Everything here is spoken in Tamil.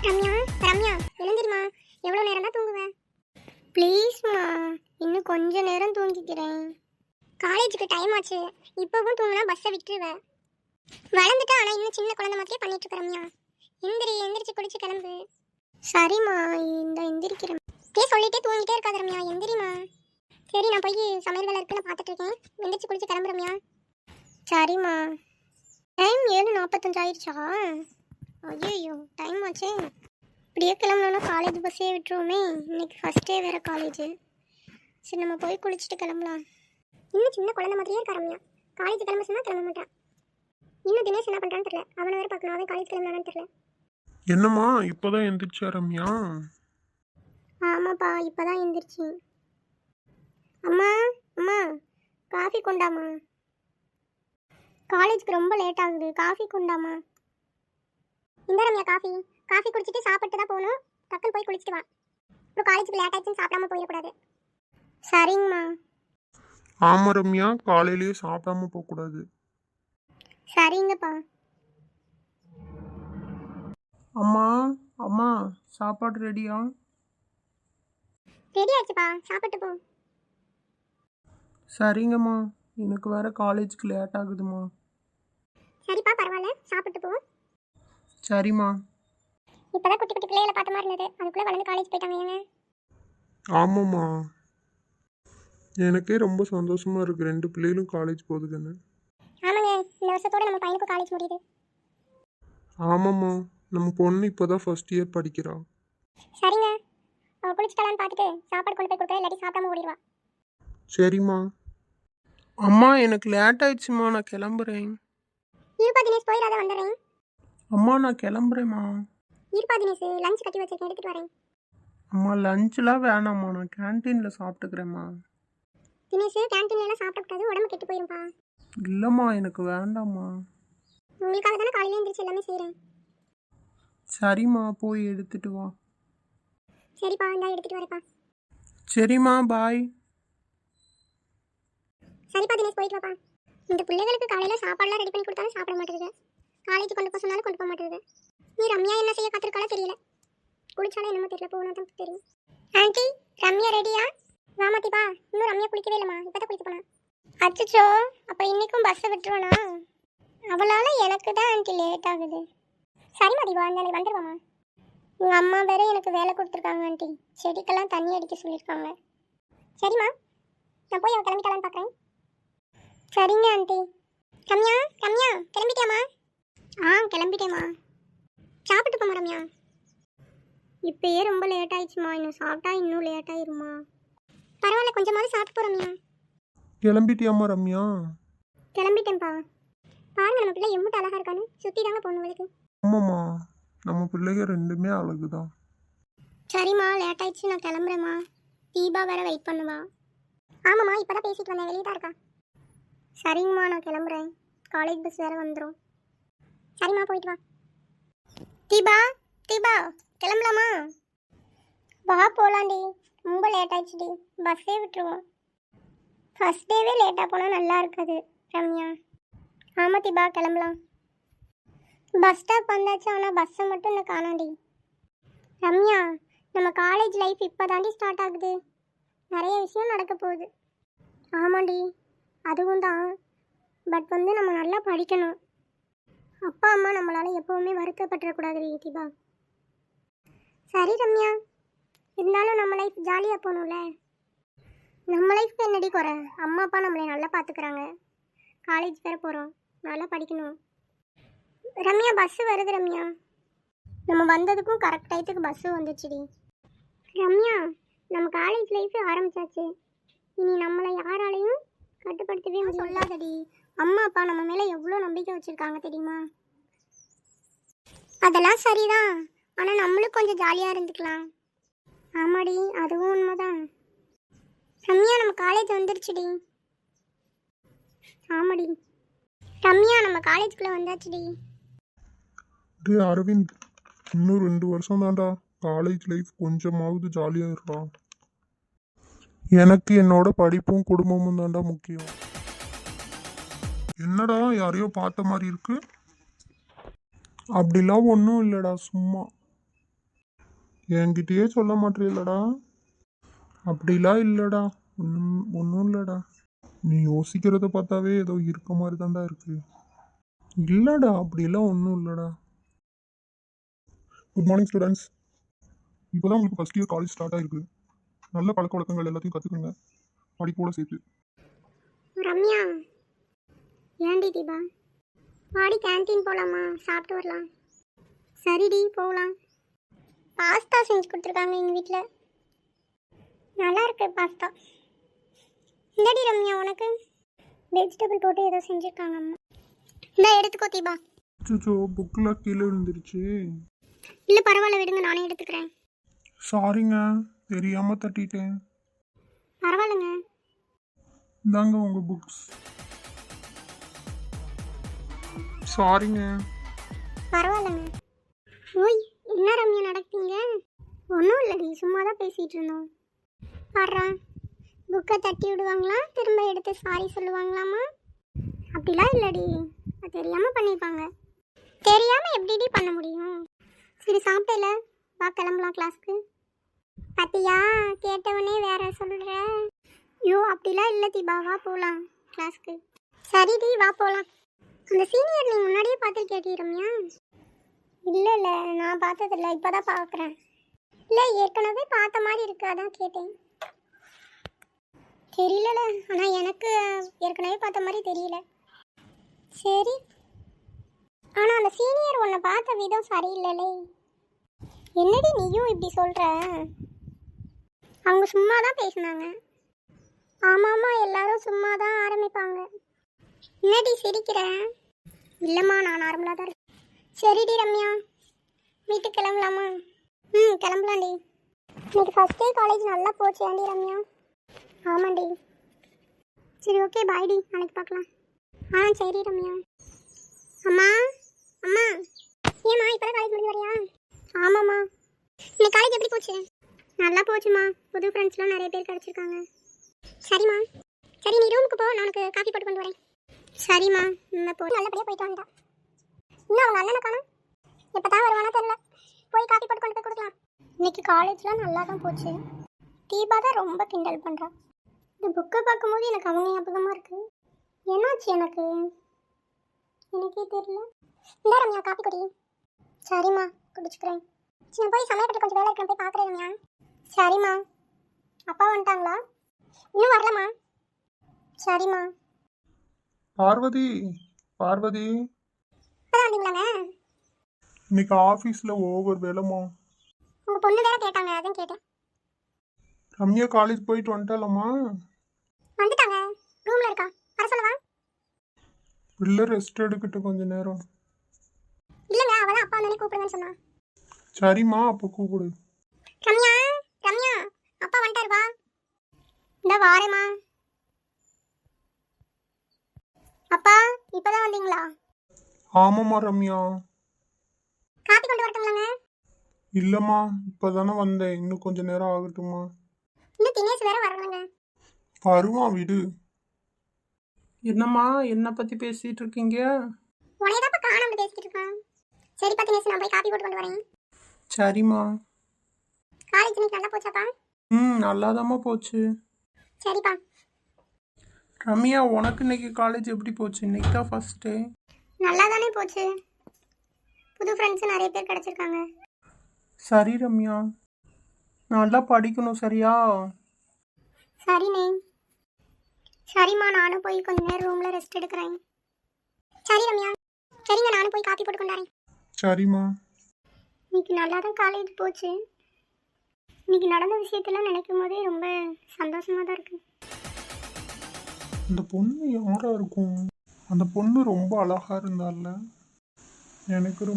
ரம்யா ரம்யா எழுந்திரிமா. எவ்வளோ நேரம் தான் தூங்குவேன்? ப்ளீஸ்மா, இன்னும் கொஞ்ச நேரம் தூங்கிக்கிறேன். காலேஜுக்கு டைம் ஆச்சு. இப்போவும் தூங்கினா பஸ்ஸை விட்டுருவேன். வளர்ந்துட்டா ஆனால் இன்னும் சின்ன குழந்தை மாதிரியே பண்ணிட்டு இருக்க ரம்யா. எந்திரிச்சு குடிச்சு கிளம்பு. சரிம்மா, இந்த எந்திரிக்கிறேன். சொல்லிட்டே தூங்கிட்டே இருக்காது ரம்யா, எந்திரிமா. சரி, நான் போய் சமையல் வேலை இருக்குன்னு பார்த்துட்டு இருக்கேன். எந்திரிச்சு குடிச்சு கிளம்பு ரம்யா. சரிம்மா. டைம் 7:45 ஆயிடுச்சா? ஐயோ, டைம் ஆச்சே. இப்படியே கிளம்புனா காலேஜ் பஸ்ஸே விட்டுருவோமே. இன்னைக்கு ஃபர்ஸ்ட் டே வேறு காலேஜ். சரி, நம்ம போய் குளிச்சுட்டு கிளம்பலாம். இன்னும் சின்ன குழந்தை மாதிரியே இருக்கா ரம்யா. காலேஜ் கிளம்ப சொன்னா கிளம்ப மாட்டான். இன்னும் தினேஷ் என்ன பண்ணுறான்னு தெரியல. அவனை வேறு பார்க்கணும். அவன் காலேஜ் கிளம்புனான்னு தெரியல. என்னம்மா இப்போதான் எந்திரிச்சா ரம்யா? ஆமாப்பா, இப்போதான் எந்திரிச்சு. அம்மா அம்மா, காஃபி கொண்டாமா. காலேஜுக்கு ரொம்ப லேட் ஆகுது, காஃபி கொண்டாமா. இந்த ரம்யா காஃபி. காஃபி குடிச்சிட்டு சாப்பிட்டு தான் போகணும். டக்குன்னு போய் குளிச்சுட்டு வா. அப்புறம் காலேஜுக்கு லேட் ஆயிடுச்சுன்னு சாப்பிடாம போயிடக்கூடாது. சரிங்கம்மா. ஆமா ரம்யா, காலையிலேயே சாப்பிடாம போகக்கூடாது. சரிங்கப்பா. அம்மா அம்மா, சாப்பாடு ரெடியா? ரெடி ஆச்சுப்பா, சாப்பிட்டு போ. சரிங்கம்மா, எனக்கு வேற காலேஜுக்கு லேட் ஆகுதுமா. சரிப்பா, பரவாயில்ல, சாப்பிட்டு போ. சரிம்மா. இப்போதான் குட்டி குட்டி பிள்ளைகளை பார்த்த மாதிரி இருந்தது. அதுக்குள்ளே வளர்ந்து காலேஜ் போயிட்டாங்க. ஏங்க? ஆமாம்மா, எனக்கே ரொம்ப சந்தோஷமா இருக்கு 2 பிள்ளைகளும் காலேஜ் போகுதுன்னு. ஆமாங்க, இந்த வருஷத்தோட நம்ம பையனுக்கு காலேஜ் முடியுது. ஆமாம்மா, நம்ம பொண்ணு இப்போதான் ஃபர்ஸ்ட் இயர் படிக்கிறா. சரிங்க, அவள் குளிச்சுட்டாலான்னு பார்த்துட்டு சாப்பாடு கொண்டு போய் கொடுக்க, இல்லாட்டி சாப்பிடாம ஓடிடுவா. சரிம்மா. அம்மா, எனக்கு லேட் ஆயிடுச்சுமா, நான் கிளம்புறேன். இருப்பா தினேஷ், போயிடாத, வந்துடுறேன். அம்மா, நான் கிளம்புறேம்மா. இருப்பா தினேஷ், லஞ்ச் கட்டி வச்சிருக்கேன், எடுத்துட்டு வரேன். அம்மா, லஞ்செலாம் வேணாம்மா, நான் கேன்டீனில் சாப்பிட்டுக்கிறேம்மா. தினேஷ், கேன்டீன்லாம் சாப்பிடக்கூடாது, உடம்பு கெட்டு போயிருப்பா. இல்லைம்மா, எனக்கு வேண்டாம்மா. உங்களுக்காக தானே காலையில எழுந்திரிச்சு எல்லாமே செய்கிறேன். சரிம்மா, போய் எடுத்துட்டு வா. சரிப்பா, இந்தா எடுத்துட்டு வரேப்பா. சரிம்மா, பாய். சரிப்பா தினேஷ், போயிட்டு வாப்பா. இந்த பிள்ளைகளுக்கு காலையில் சாப்பாடுலாம் ரெடி பண்ணி கொடுத்தாலும் சாப்பிட மாட்டேங்குது. காலேஜ் கொண்டு போக சொன்னாலும் கொண்டு போக மாட்டேங்குது. நீ ரம்யா என்ன செய்ய காத்திருக்காலும் தெரியல. குளிச்சாலும் என்னமோ தெரியல, போனா தான் தெரியும். ஆண்டி, ரம்யா ரெடியா? வாமாத்திப்பா, இன்னும் ரம்யா குளிக்கவே இல்லைம்மா, இப்போ தான் குளிக்க போனா. அச்சோ, அப்போ இன்னைக்கும் பஸ்ஸை விட்டுருவானா? அவளால் எனக்கு தான் ஆண்டி லேட் ஆகுது. சரிம்மா தீபா, அந்த வந்துடுவாம்மா. உங்கள் அம்மா வேற எனக்கு வேலை கொடுத்துருக்காங்க ஆண்டி. செடிக்கெல்லாம் தண்ணி அடிக்க சொல்லியிருக்காங்க. சரிம்மா, நான் போய் அவள் கிளம்பிக்கலான்னு பார்க்குறேன். சரிங்க ஆண்டி. ரம்யா ரம்யா, கிளம்பிட்டியாம்மா? கிளம்பிட்டேம்மா. சாப்பிட்டு போமா ரம்யா. இப்போயே ரொம்ப லேட் ஆயிடுச்சுமா, இன்னும் சாப்பிட்டா இன்னும் லேட் ஆயிருமா. பரவாயில்ல, கொஞ்சமாவது சாப்பிட்டு போ ரம்யா. கிளம்பிட்டியாம்மா ரம்யா? கிளம்பிட்டேன்ப்பா. பாருங்க, நம்ம பிள்ளை எம்பிட்டு அழகா இருக்கான்னு. சுற்றி தாங்க போகணும் உங்களுக்கு. ஆமாம்மா, நம்ம பிள்ளைங்க 2மே அழகுதான். சரிம்மா, லேட் ஆயிடுச்சு, நான் கிளம்புறேம்மா. தீபா வேற வெயிட் பண்ணுவா. ஆமாம்மா, இப்போ தான் பேசிட்டு வந்தேன், வெளியே தான் இருக்கா. சரிங்கம்மா, நான் கிளம்புறேன். காலேஜ் பஸ் வேறு வந்துடும். சரிம்மா, போயிட்டு வா. தீபா தீபா, கிளம்பலாமா? வா போகலாண்டி. ரொம்ப லேட் ஆயிடுச்சுடி, பஸ்ஸே விட்டுருவோம். ஃபஸ்ட் டேவே லேட்டாக போனால் நல்லா இருக்காது ரம்யா. ஆமாம் தீபா, கிளம்பலாம். பஸ் ஸ்டாப் வந்தாச்சு, ஆனால் பஸ்ஸை மட்டும் இன்னும் காணாண்டி. ரம்யா, நம்ம காலேஜ் லைஃப் இப்போ தாண்டி ஸ்டார்ட் ஆகுது. நிறைய விஷயம் நடக்க போகுது. ஆமாண்டி, அதுவும் தான். பட் நம்ம நல்லா படிக்கணும். அப்பா அம்மா நம்மளால் எப்போவுமே வருத்தப்பட்டுறக்கூடாது தீபா. சரி ரம்யா, இருந்தாலும் நம்ம லைஃப் ஜாலியாக போகணும்ல. நம்ம லைஃப்க்கு என்னடி குறை? அம்மா அப்பா நம்மளை நல்லா பார்த்துக்கிறாங்க. காலேஜ் வேறு போகிறோம், நல்லா படிக்கணும். ரம்யா, பஸ்ஸு வருது ரம்யா. நம்ம வந்ததுக்கும் கரெக்ட் டயத்துக்கு பஸ்ஸு வந்துச்சுடி. ரம்யா, நம்ம காலேஜ் லைஃப் ஆரம்பிச்சாச்சு. இனி நம்மளை யாராலையும் கட்டுப்படுத்தவே சொல்லாதடி. அம்மா அப்பா நம்ம மேலே எவ்வளோ நம்பிக்கை வச்சுருக்காங்க தெரியுமா? அதெல்லாம் சரிதான், ஆனால் நம்மளும் கொஞ்சம் ஜாலியாக இருந்துக்கலாம். ஆமாடி, அதுவும் உண்மைதான். ரம்யா, நம்ம காலேஜ் வந்துருச்சுடி. ஆமாடி ரம்யா, நம்ம காலேஜுக்குள்ளே வந்தாச்சுடி. டே அரவிந்த், இன்னும் 2 வருஷம் தான்டா காலேஜ் லைஃப். கொஞ்சமாவது ஜாலியாக இருடா. எனக்கு என்னோட படிப்பும் குடும்பமும் தான்டா முக்கியம். என்னடா யாரையோ பார்த்த மாதிரி இருக்கு? அப்படிலாம் ஒன்றும் இல்லைடா, சும்மா. என்கிட்டயே சொல்ல மாட்டேல்லடா. அப்படிலாம் இல்லைடா. ஒன்றும் இல்லைடா. நீ யோசிக்கிறத பார்த்தாவே ஏதோ இருக்க மாதிரி தான்டா இருக்கு. இல்லைடா, அப்படிலாம் ஒன்றும் இல்லைடா. Good morning students. இப்போதான் உங்களுக்கு ஃபர்ஸ்ட் இயர் காலேஜ் ஸ்டார்ட் ஆயிருக்கு. நல்ல பழக்க வழக்கங்கள் எல்லாத்தையும் கற்றுக்குங்க, படிப்போட சேர்த்து. ரம்யா, ஏன்டி தீபா? வாடி கேன்டீன் போகலாமா? சாப்பிட்டு வரலாம். சரிடி போகலாம். பாஸ்தா செஞ்சு கொடுத்துருக்காங்க எங்கள் வீட்டில். நல்லா இருக்கு பாஸ்தா. இந்தடி ரம்யா, உனக்கு வெஜிடபிள் போட்டு ஏதோ செஞ்சுருக்காங்க அம்மா. இந்த எடுத்துக்கோ தீபா. அச்சோ, புக்கில் கீழே விழுந்துருச்சு. இல்லை பரவாயில்ல, விடுங்க, நானே எடுத்துக்கிறேன். சாரிங்க, தெரியாமல் தட்டிட்டேன். பரவாயில்லைங்க. இந்தாங்க உங்கள் புக்ஸ். சாரிங்க. பரவாயில்லைங்க. ஓய், என்ன ரம்யா நடக்குங்க? ஒன்றும் இல்லடி, சும்மா தான் பேசிகிட்டு இருந்தோம். பாடுறா, புக்கை தட்டி விடுவாங்களா, திரும்ப எடுத்து சாரி சொல்லுவாங்களாமா? அப்படிலாம் இல்லடி, அது தெரியாமல் பண்ணியிருப்பாங்க. தெரியாமல் எப்படிடி பண்ண முடியும்? சரி சாப்பிட்டேல, வா கிளம்பலாம் கிளாஸ்க்கு. பத்தியா, கேட்டவனே வேற சொல்கிற. ஐயோ அப்படிலாம் இல்லை தீபா, வா போகலாம் கிளாஸ்க்கு. சரிடி வா போகலாம். அந்த சீனியர் நீ முன்னாடியே பார்த்துருக்கேடி ரம்யா? இல்லை இல்லை, நான் பார்த்ததில்ல, இப்போ தான் பார்க்குறேன். இல்லை ஏற்கனவே பார்த்த மாதிரி இருக்கு, அதான் கேட்டேன். தெரியல, ஆனால் எனக்கு ஏற்கனவே பார்த்த மாதிரி தெரியல. சரி, ஆனால் அந்த சீனியர் உன்னை பார்த்த விதம் சரியில்லைலே. என்னடி நீயும் இப்படி சொல்கிற? அவங்க சும்மா தான் பேசினாங்க. ஆமாம்மா, எல்லாரும் சும்மா தான் ஆரம்பிப்பாங்க. என்னடி சிரிக்கிற? இல்லைம்மா, நான் நார்மலாக தான் இருக்கேன். சரிடி ரம்யா, வீட்டுக்கு கிளம்பலாமா? கிளம்பலாம்டி. இன்னைக்கு ஃபஸ்ட் டே காலேஜ் நல்லா போச்சு ஏன்டி ரம்யா? ஆமாண்டி. சரி ஓகே, பாய்டி, நாளைக்கு பார்க்கலாம். சரி ரம்யா. அம்மா அம்மா, ஏம்மா இப்போ தான் காலேஜ் முடிஞ்சு வரியா? ஆமாம்மா. இன்னைக்கு காலேஜ் எப்படி போச்சு? நல்லா போச்சுமா, புது ஃப்ரெண்ட்ஸ்லாம் நிறைய பேர் கிடச்சிருக்காங்க. சரிம்மா. சரி நீ ரூமுக்கு போ, நான் உனக்கு காஃபி போட்டு கொண்டு வரேன். சரிம்மா, இந்த போ. நல்லபடியாக போயிட்டு வந்துட்டான். இன்னும் அவங்க அண்ணனை காணும், எப்போ தான் வருவானோ தெரியல. போய் காஃபி போட்டு கொண்டு போய் கொடுக்கலாம். இன்னைக்கு காலேஜ்லாம் நல்லா தான் போச்சு. தீபா தான் ரொம்ப கிண்டல் பண்ணுறான். இந்த புக்கை பார்க்கும்போது எனக்கு அவங்க ஞாபகமாக இருக்குது. என்னாச்சு எனக்கு? எனக்கே தெரியல. இந்த ரம்யா காஃபி குடி. சரிம்மா, குடிச்சுக்கிறேன். சின்ன போய் சமையல் கட்டு கொஞ்சம் வேலை இருக்கு, போய் பார்க்குறேன் ரம்யா. சரிம்மா. அப்பா வந்துட்டாங்களா? இன்னும் வரலம்மா. சரிம்மா. பார்வதி, பார்வதி, இப்போ தான் வந்தீங்களாங்க? இன்னைக்கு ஆஃபீஸில் ஓவர் வேலைமா. உங்கள் பொண்ணு வேற கேட்டாங்க, அதான் கேட்டேன். ரம்யா காலேஜ் போயிட்டு வந்துட்டாலம்மா? வந்துட்டாங்க, ரூமில் இருக்கா, வர சொல்லவா? பிள்ளை ரெஸ்ட் எடுக்கட்டும் கொஞ்ச நேரம். இல்லைங்க, அவள் தான் அப்பா வந்தோடனே கூப்பிடுங்கன்னு சொன்னா. சரிம்மா, அப்போ கூப்பிடு. ரம்யா ரம்யா, அப்பா வந்துட்டாரு, வா. இந்த வாரேம்மா. அப்பா இப்போதான் வந்தீங்களா? ஆமாம்மா ரம்யா. காப்பி கொண்டு வரட்டுங்களாங்க? இல்லைம்மா, இப்போ தானே வந்தேன், இன்னும் கொஞ்ச நேரம் ஆகட்டுமா? இன்னும் தினேஷ் வேற வரலங்க. வருவான், விடு. என்னம்மா, என்ன பற்றி பேசிகிட்டு இருக்கீங்க? உனைய தான் காணாம பேசிட்டு இருக்கான். சரிப்பா தினேஷ், நான் போய் காப்பி போட்டு கொண்டு வரேன். சரிம்மா. காலேஜ் இன்னைக்கு நல்லா போச்சாப்பா? நல்லாதாம்மா போச்சு. சரிப்பா. ரம்யா, உனக்கு இன்னைக்கு காலேஜ் எப்படி போச்சு? இன்னைக்கு தான் ஃபர்ஸ்ட் டே. நல்லா தானே போச்சு, புது ஃப்ரெண்ட்ஸ் நிறைய பேர் கிடச்சிருக்காங்க. சரி ரம்யா, நல்லா படிக்கணும் சரியா? சரிண்ணே. சரிம்மா, நானும் போய் கொஞ்ச நேரம் ரூமில் ரெஸ்ட் எடுக்கிறேன். சரி ரம்யா. சரிங்க, நானும் போய் காப்பி போட்டு கொண்டாறேன். சரிம்மா. இன்னைக்கு நல்லா தான் காலேஜ் போச்சு. இன்னைக்கு நடந்த விஷயத்தெல்லாம் நினைக்கும் போதே ரொம்ப சந்தோஷமாக தான் இருக்குது. அந்த பொண்ணு யாரா இருக்கும்? அந்த பொண்ணு ரொம்ப அழகா இருந்தால எனக்கு ரொம்ப